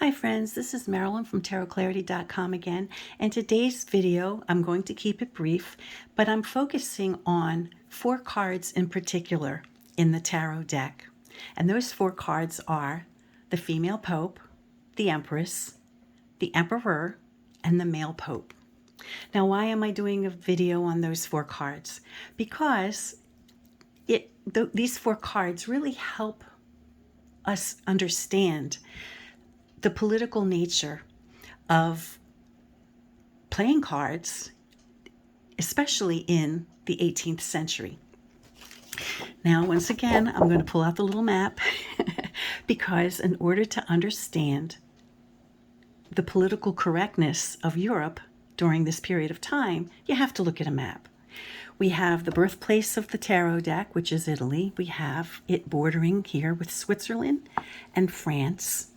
Hi friends, this is Marilyn from TarotClarity.com again, and today's video, I'm going to keep it brief, but I'm focusing on 4 cards in particular in the tarot deck. And those 4 cards are the female Pope, the Empress, the Emperor, and the male Pope. Now, why am I doing a video on those 4 cards? Because these 4 cards really help us understand the political nature of playing cards, especially in the 18th century. Now, once again, I'm going to pull out the little map because in order to understand the political correctness of Europe during this period of time, you have to look at a map. We have the birthplace of the tarot deck, which is Italy. We have it bordering here with Switzerland and France.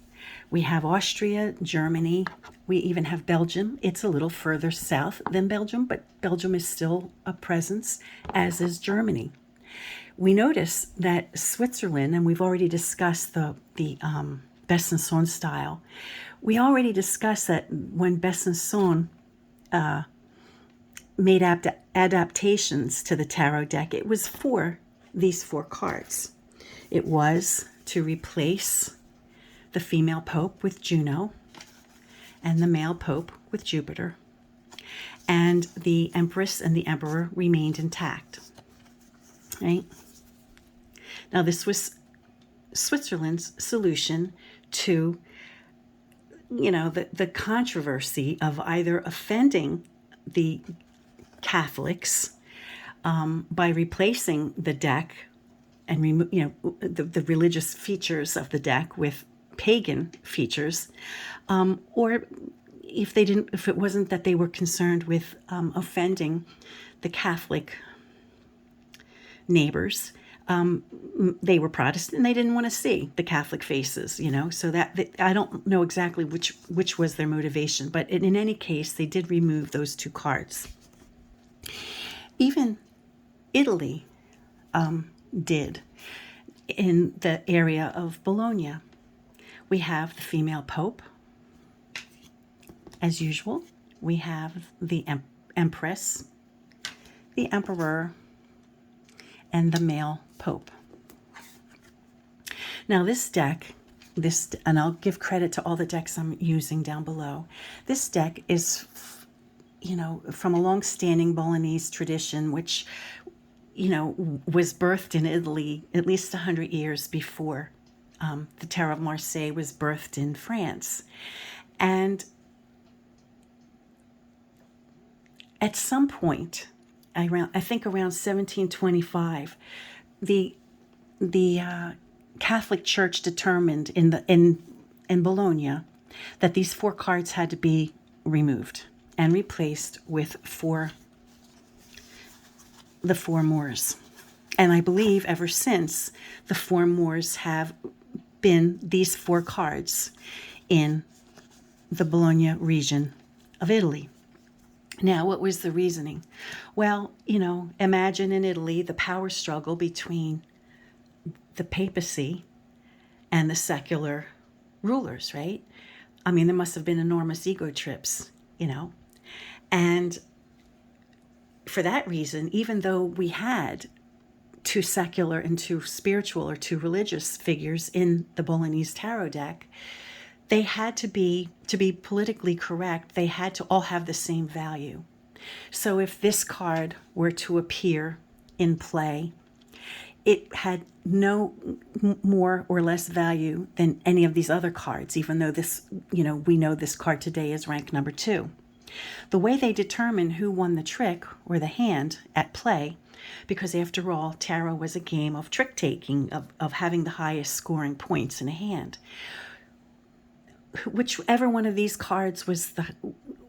We have Austria, Germany. We even have Belgium. It's a little further south than Belgium, but Belgium is still a presence, as is Germany. We notice that Switzerland, and we've already discussed the Besançon style. We already discussed that when Besançon made adaptations to the tarot deck, it was for these 4 cards. It was to replace the female Pope with Juno and the male Pope with Jupiter. And the Empress and the Emperor remained intact. Right? Now, this was Switzerland's solution to, the controversy of either offending the Catholics by replacing the deck and the religious features of the deck with pagan features, or if it wasn't that they were concerned with offending the Catholic neighbors, they were Protestant and they didn't want to see the Catholic faces, so that I don't know exactly which was their motivation, but in any case, they did remove those 2 cards. Even Italy did in the area of Bologna. We have the female Pope, as usual. We have the Empress, the Emperor, and the male Pope. Now this deck, and I'll give credit to all the decks I'm using down below. This deck is, from a long-standing Bolognese tradition, which, was birthed in Italy at least 100 years before the Tarot of Marseille was birthed in France. And at some point, I think around 1725, the Catholic Church determined in Bologna that these 4 cards had to be removed and replaced with the 4 Moors. And I believe ever since, the 4 Moors have been these 4 cards in the Bologna region of Italy. Now, what was the reasoning? Well, imagine in Italy the power struggle between the papacy and the secular rulers, right? I mean, there must have been enormous ego trips, And for that reason, even though we had 2 secular and 2 spiritual or 2 religious figures in the Bolognese tarot deck, they had to be politically correct, they had to all have the same value. So if this card were to appear in play, it had no more or less value than any of these other cards, even though this, we know this card today is rank number 2. The way they determine who won the trick or the hand at play, because after all, tarot was a game of trick-taking, of having the highest scoring points in a hand. Whichever one of these cards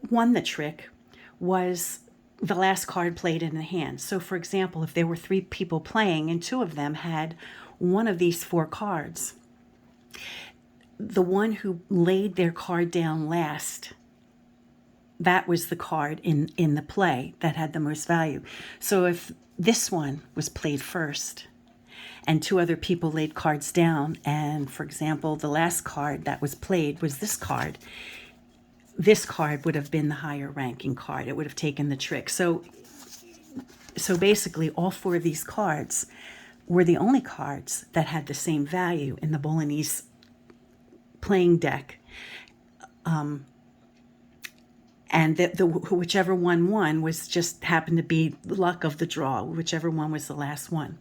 won the trick was the last card played in the hand. So for example, if there were 3 people playing and 2 of them had one of these 4 cards, the one who laid their card down last, that was the card in the play that had the most value. So if this one was played first and two other people laid cards down. And for example, the last card that was played was this card. This card would have been the higher ranking card. It would have taken the trick. So basically all four of these cards were the only cards that had the same value in the Bolognese playing deck. And whichever one won was just happened to be the luck of the draw, whichever one was the last one.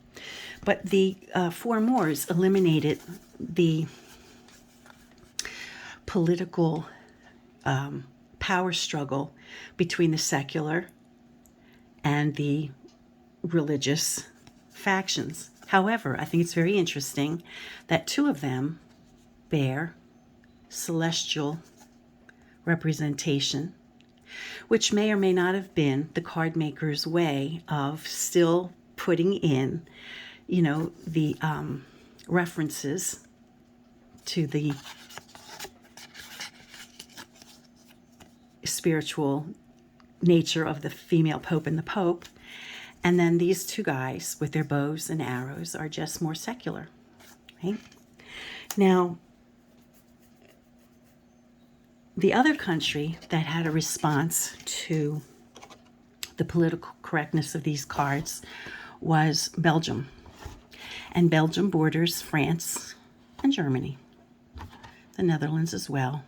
But the four Moors eliminated the political power struggle between the secular and the religious factions. However, I think it's very interesting that two of them bear celestial representation, which may or may not have been the card maker's way of still putting in, the references to the spiritual nature of the female pope and the pope. And then these two guys with their bows and arrows are just more secular, right? Now, the other country that had a response to the political correctness of these cards was Belgium. And Belgium borders France and Germany, the Netherlands as well.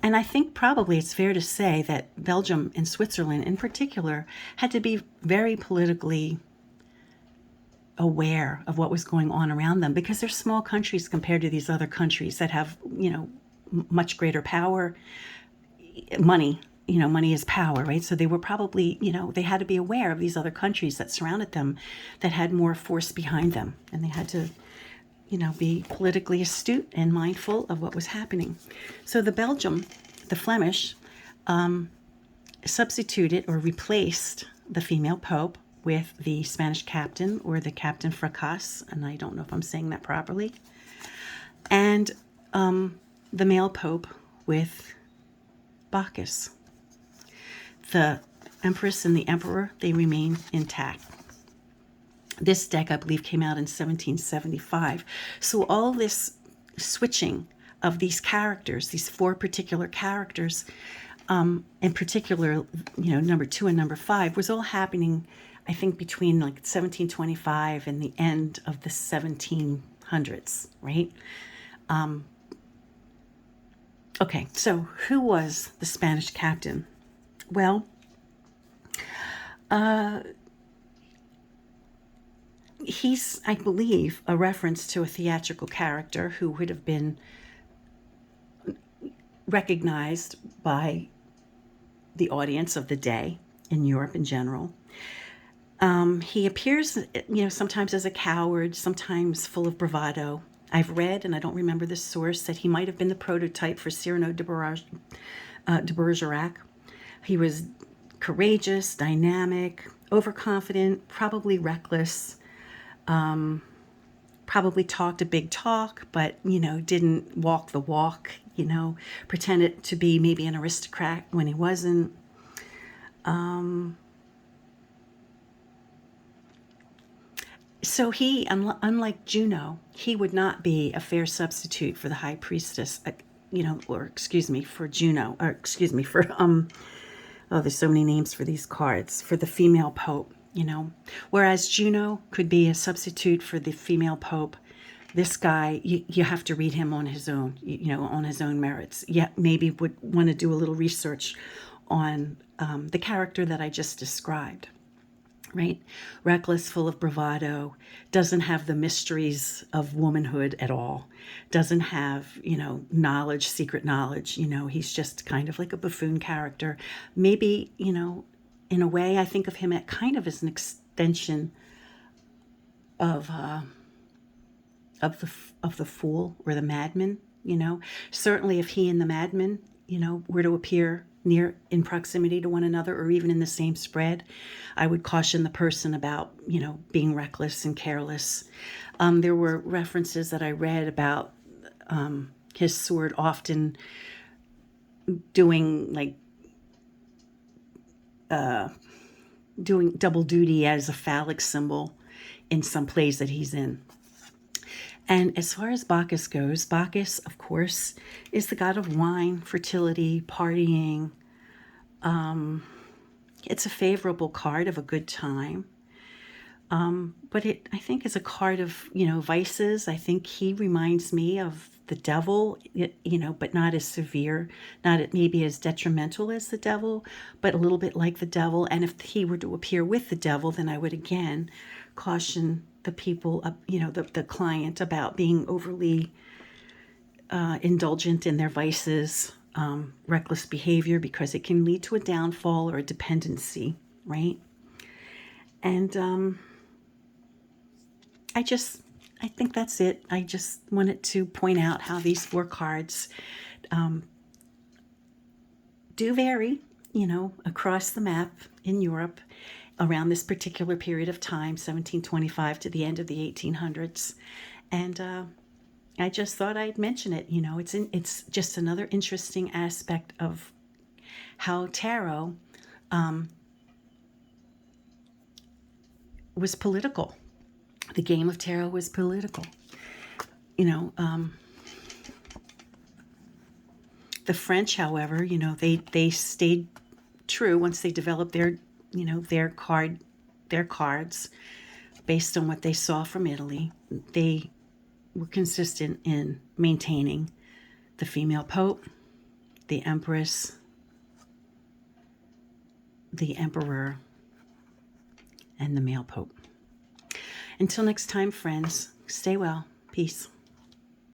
And I think probably it's fair to say that Belgium and Switzerland in particular had to be very politically aware of what was going on around them, because they're small countries compared to these other countries that have, much greater power. Money is power, right? So they were probably, they had to be aware of these other countries that surrounded them that had more force behind them. And they had to, be politically astute and mindful of what was happening. So the Flemish, substituted or replaced the female pope with the Spanish captain, or the Captain Fracas, and I don't know if I'm saying that properly, and the male pope with Bacchus. The empress and the emperor, they remain intact. This deck, I believe, came out in 1775. So all this switching of these characters, these four particular characters, in particular, number 2 and number 5, was all happening, I think, between like 1725 and the end of the 1700s, right? Okay, so who was the Spanish captain? Well, he's, I believe, a reference to a theatrical character who would have been recognized by the audience of the day in Europe in general. He appears, sometimes as a coward, sometimes full of bravado. I've read, and I don't remember the source, that he might have been the prototype for Cyrano de Bergerac. He was courageous, dynamic, overconfident, probably reckless, probably talked a big talk, but, didn't walk the walk, pretended to be maybe an aristocrat when he wasn't. So he, unlike Juno, he would not be a fair substitute for the high priestess, for Juno, there's so many names for these cards, for the female pope, Whereas Juno could be a substitute for the female pope, this guy, you have to read him on his own, on his own merits. Yet maybe would want to do a little research on the character that I just described. Right? Reckless, full of bravado, doesn't have the mysteries of womanhood at all, doesn't have, knowledge, secret knowledge, he's just kind of like a buffoon character. Maybe, in a way, I think of him at kind of as an extension of the fool or the madman, Certainly if he and the madman, were to appear near in proximity to one another, or even in the same spread, I would caution the person about, being reckless and careless. There were references that I read about his sword often doing doing double duty as a phallic symbol. in some plays that he's in. And as far as Bacchus goes, Bacchus, of course, is the god of wine, fertility, partying. It's a favorable card of a good time. But I think, is a card of, vices. I think he reminds me of the devil, but not as severe, not maybe as detrimental as the devil, but a little bit like the devil. And if he were to appear with the devil, then I would again caution the people, the client, about being overly indulgent in their vices, reckless behavior, because it can lead to a downfall or a dependency, right? And I think that's it. I just wanted to point out how these 4 cards do vary, across the map in Europe around this particular period of time, 1725 to the end of the 1800s. And I just thought I'd mention it. It's just another interesting aspect of how tarot was political. The game of tarot was political. The French, however, they stayed true once they developed their cards based on what they saw from Italy. They were consistent in maintaining the female pope, the empress, the emperor, and the male pope. Until next time, friends, stay well. Peace.